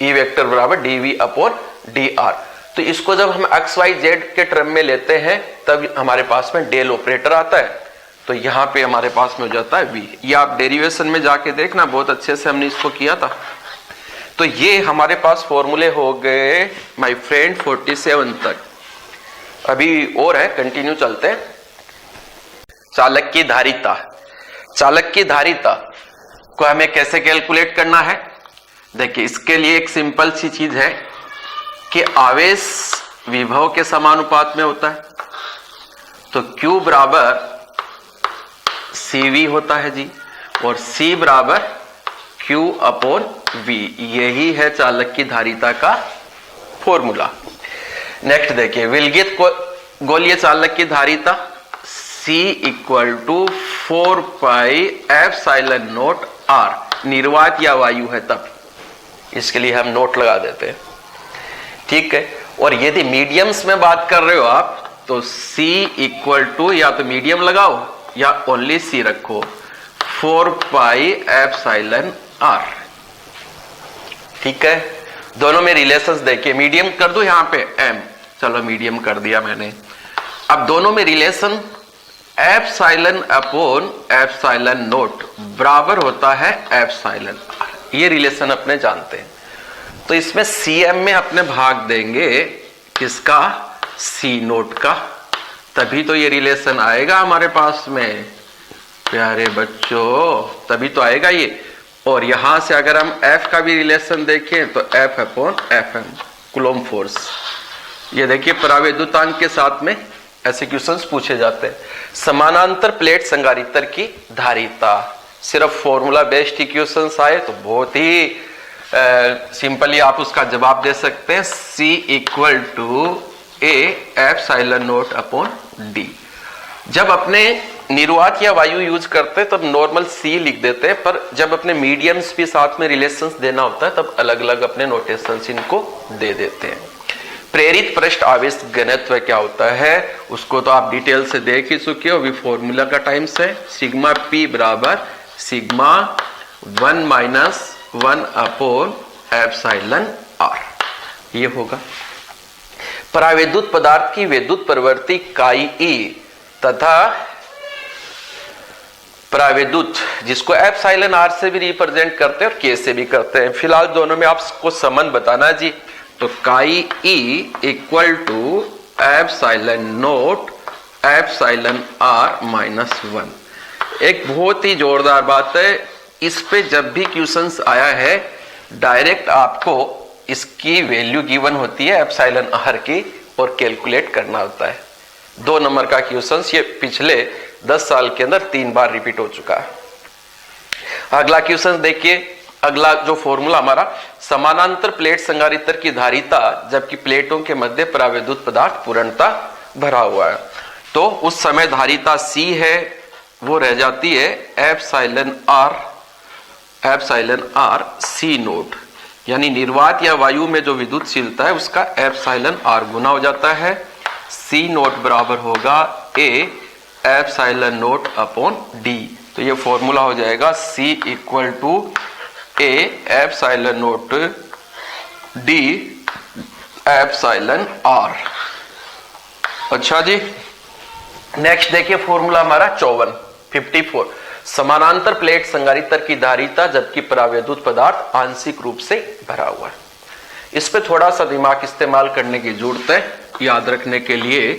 E vector बराबर dV अपॉन dr। तो इसको जब हम XYZ के टर्म में लेते हैं तब हमारे पास में डेल ऑपरेटर आता है, तो यहां पे हमारे पास में हो जाता है V। ये आप डेरिवेशन में जाके देखना, बहुत अच्छे से हमने इसको किया था। तो ये हमारे पास फॉर्मूले हो गए माय फ्रेंड 47 तक। अभी और है, कंटिन्यू चलते हैं। चालक की धारिता को हमें कैसे कैलकुलेट करना है, देखिए इसके लिए एक सिंपल सी चीज है कि आवेश विभव के समानुपात में होता है, तो Q बराबर CV होता है जी, और C बराबर Q अपॉन V, यही है चालक की धारिता का फॉर्मूला। नेक्स्ट देखिए, विलगित गोलीय चालक की धारिता C equal to 4 pi epsilon naught R, निर्वात या वायु है तब, इसके लिए हम नोट लगा देते हैं, ठीक है। और यदि मीडियम्स में बात कर रहे हो आप तो C इक्वल टू या तो मीडियम लगाओ या ओनली C रखो, 4 पाई एप्सिलॉन R, ठीक है। दोनों में रिलेशंस देखिए, मीडियम कर दो यहां पे M, चलो मीडियम कर दिया मैंने। अब दोनों में relation epsilon upon epsilon note बराबर होता है एप्सिलॉन R, ये रिलेशन अपने जानते हैं। तो इसमें Cm में अपने भाग देंगे किसका, C नोट का, तभी तो ये रिलेशन आएगा हमारे पास में प्यारे बच्चों, तभी तो आएगा ये। और यहां से अगर हम F का भी रिलेशन देखें तो F upon Fm coulomb force, ये देखिए परावैद्युतांक के साथ में ऐसे क्वेश्चंस पूछे जाते हैं। समानांतर प्लेट संधारित्र की धारिता, सिर्फ फॉर्मूला बेस्ड इक्वेशंस आए तो बहुत ही सिंपली आप उसका जवाब दे सकते हैं, C equal to A epsilon naught upon D। जब अपने निर्वात या वायु यूज करते हैं तब नॉर्मल C लिख देते हैं, पर जब अपने मीडियम्स भी साथ में रिलेशंस देना होता है तब अलग अलग अपने नोटेशंस इनको दे देते हैं। प्रेरित पृष्ठ आवेश घनत्व क्या होता है उसको तो आप डिटेल से देख ही चुके हो, अभी फॉर्मूला का टाइम से, सिग्मा P बराबर sigma 1 minus 1 upon epsilon R, ये होगा। परावैद्युत पदार्थ की विद्युत प्रवृत्ति काई E तथा परावैद्युत, जिसको एप्सिलॉन R से भी रिप्रेजेंट करते हैं और K से भी करते हैं, फिलहाल दोनों में आपको संबंध बताना जी। तो chi E equal to epsilon naught epsilon R minus 1। एक बहुत ही जोरदार बात है, इस पे जब भी क्वेश्चंस आया है डायरेक्ट आपको इसकी वैल्यू गिवन होती है एप्सिलॉन R की और कैलकुलेट करना होता है। 2 नंबर का क्वेश्चंस ये पिछले 10 साल के अंदर 3 बार रिपीट हो चुका है। अगला क्वेश्चन देखिए, अगला जो फॉर्मूला हमारा, समानांतर प्लेट संधारित्र की धारिता जबकि प्लेटों के मध्य परावैद्युत पदार्थ पूर्णतः भरा हुआ है, तो उस समय धारिता C है वो रह जाती है एप्सिलॉन R C नोट, यानी निर्वात या वायु में जो विद्युतशीलता है उसका एप्सिलॉन R गुना हो जाता है। C नोट बराबर होगा A epsilon naught upon D, तो ये फॉर्मूला हो जाएगा C equal to A epsilon naught D epsilon R। अच्छा जी, नेक्स्ट देखिए फॉर्मूला हमारा 54 समानांतर प्लेट संधारित्र की धारिता जबकि परावैद्युत पदार्थ आंशिक रूप से भरा हुआ है। इस पे थोड़ा सा दिमाग इस्तेमाल करने की जरूरत है याद रखने के लिए।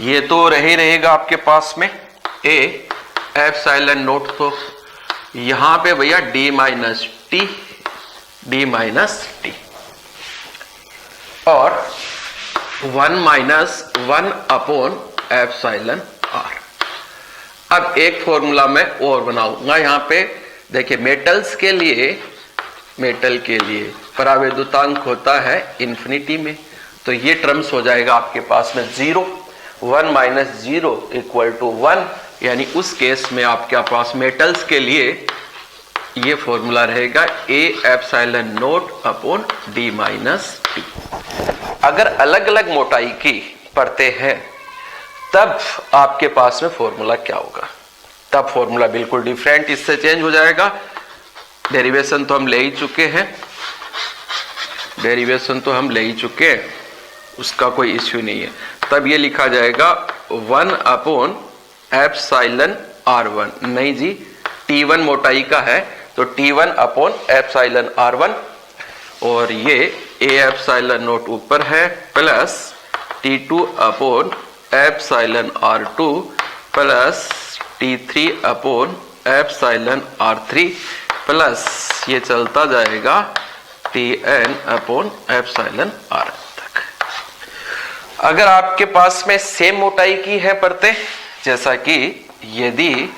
ये तो रहे रहेगा आपके पास में A एप्सिलॉन नोट, तो यहां पे भैया D माइनस टी और 1 माइनस 1 अपॉन एप्सिलॉन R। अब एक फॉर्मूला मैं और बनाऊंगा यहां पे, देखिए मेटल के लिए परावैद्युतांक होता है इंफिनिटी में, तो ये टर्म्स हो जाएगा आपके पास में 0, 1 माइनस 0 इक्वल टू 1, यानी उस केस में आपके पास मेटल्स के लिए ये फॉर्मूला रहेगा A epsilon naught upon D minus T. अगर अलग अलग मोटाई की परतें हैं तब आपके पास में फॉर्मूला क्या होगा, तब फॉर्मूला बिल्कुल डिफरेंट इससे चेंज हो जाएगा। डेरिवेशन तो हम ले ही चुके हैं, उसका कोई इश्यू नहीं है। तब ये लिखा जाएगा 1 अपॉन एप्सिलॉन R1, नहीं जी T1 मोटाई का है तो T1 अपॉन एप्सिलॉन R1, और ये A एप्सिलॉन नोट ऊपर है plus T2 upon epsilon R2 plus T3 upon epsilon R3 plus ये चलता जाएगा Tn अपॉन एप्सिलॉन R तक। अगर आपके पास में सेम मोटाई की है परतें, जैसा कि यदि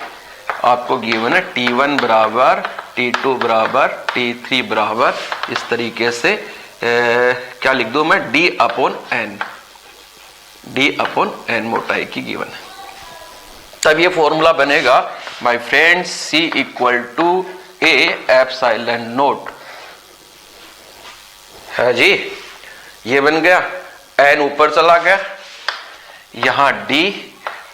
आपको गिवन है T1 बराबर T2 बराबर T3 बराबर इस तरीके से क्या लिख दूं मैं, D अपॉन n मोटाई की गिवन है। तब ये फॉर्मूला बनेगा my friend C equal to A epsilon naught है जी। ये बन गया, n ऊपर चला गया, यहां D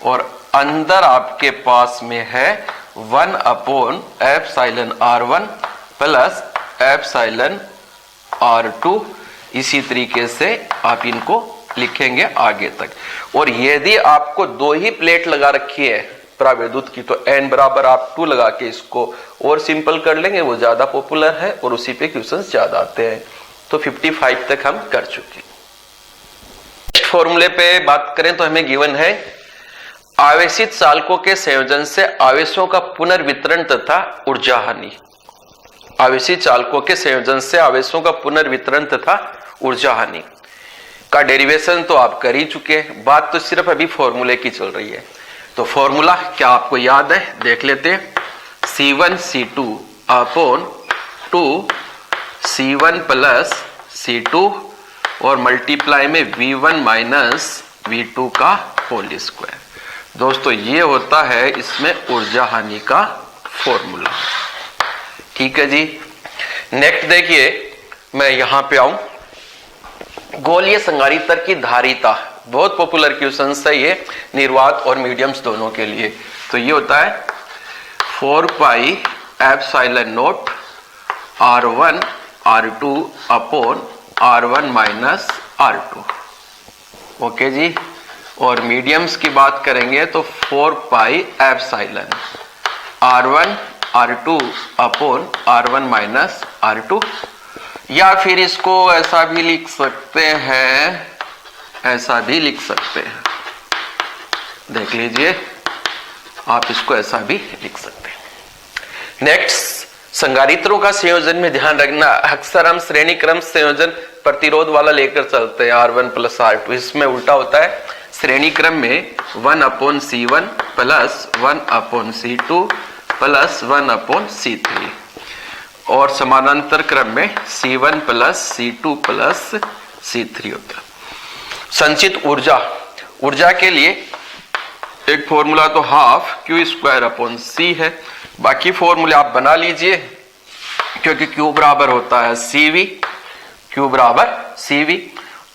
और अंदर आपके पास में है 1 upon epsilon R1 plus epsilon R2। इसी तरीके से आप इनको लिखेंगे आगे तक। और यदि आपको दो ही प्लेट लगा रखी है प्राविद्युत की, तो n बराबर आप 2 लगा के इसको और सिंपल कर लेंगे, वो ज्यादा पॉपुलर है और उसी पे क्वेश्चंस ज्यादा आते हैं। तो 55 तक हम कर चुके। नेक्स्ट फॉर्मूले पे बात करें तो हमें गिवन है आवेशित चालकों के संयोजन से आवेशों का पुनर्वितरण तथा ऊर्जा हानि। आवेशित चालकों के संयोजन से आवेशों का पुनर्वितरण तथा ऊर्जा हानि का डेरिवेशन तो आप कर ही चुके हैं, बात तो सिर्फ अभी फॉर्मूले की चल रही है। तो फॉर्मूला क्या आपको याद है, देख लेते हैं। C1 C2 upon 2 C1 plus C2 और मल्टीप्लाई में V1 माइनस V2 का होल स्क्वायर। दोस्तों ये होता है इसमें ऊर्जा हानि का फॉर्मूला। ठीक है जी। नेक्स्ट देखिए, मैं यहां पे आऊं, गोलीय संधारित्र की धारिता, बहुत पॉपुलर क्वेश्चन है ये, निर्वात और मीडियम्स दोनों के लिए। तो ये होता है 4 pi epsilon naught R1 R2 upon R1 minus R2। Okay जी। और मीडियम्स की बात करेंगे तो 4 pi epsilon R1 R2 upon R1 minus R2। या फिर इसको ऐसा भी लिख सकते हैं, ऐसा भी लिख सकते हैं, देख लीजिए, आप इसको ऐसा भी लिख सकते हैं। नेक्स्ट, संधारित्रों का संयोजन में ध्यान रखना, अक्सर हम श्रेणी क्रम संयोजन प्रतिरोध वाला लेकर चलते हैं R1 प्लस R2। इसमें उल्टा होता है, श्रेणी क्रम में 1 upon C1 plus 1 upon C2 plus 1 upon C3 और समानांतर क्रम में C1 plus C2 plus C3 होता है। संचित ऊर्जा, ऊर्जा के लिए एक फॉर्मूला तो half Q square upon C है। बाकी फॉर्मूले आप बना लीजिए, क्योंकि Q बराबर होता है CV, Q बराबर CV।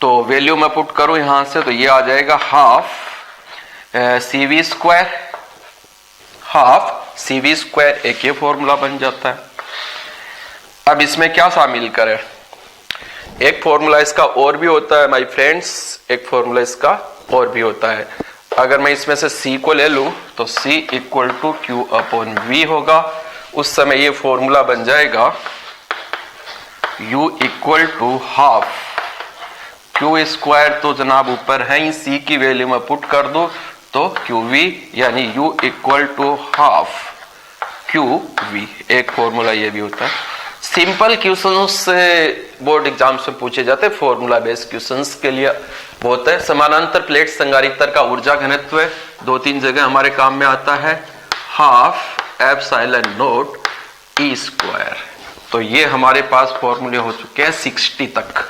तो वैल्यू मैं पुट करूं यहां से, तो ये आ जाएगा half CV square, half CV square, एक ये फॉर्मूला बन जाता है। अब इसमें क्या शामिल करें, एक फॉर्मूला इसका और भी होता है माय फ्रेंड्स, एक फॉर्मूला इसका और भी होता है। अगर मैं इसमें से C को ले लूं तो C equal to Q upon V होगा। उस समय ये फॉर्मूला बन जाएगा U equal to half Q square, तो जनाब ऊपर है ही, C की वैल्यू में पुट कर दो तो QV, यानी U इक्वल टू हाफ QV। एक फॉर्मूला ये भी होता है। सिंपल क्वेश्चंस बोर्ड एग्जाम्स में पूछे जाते हैं, फॉर्मूला बेस्ड क्वेश्चंस के लिए बहुत है। समानांतर प्लेट संधारित्र का ऊर्जा घनत्व 2-3 जगह हमारे काम में आता है, half epsilon note E square. तो ये हमारे पास फॉर्मूले हो चुके हैं 60 तक।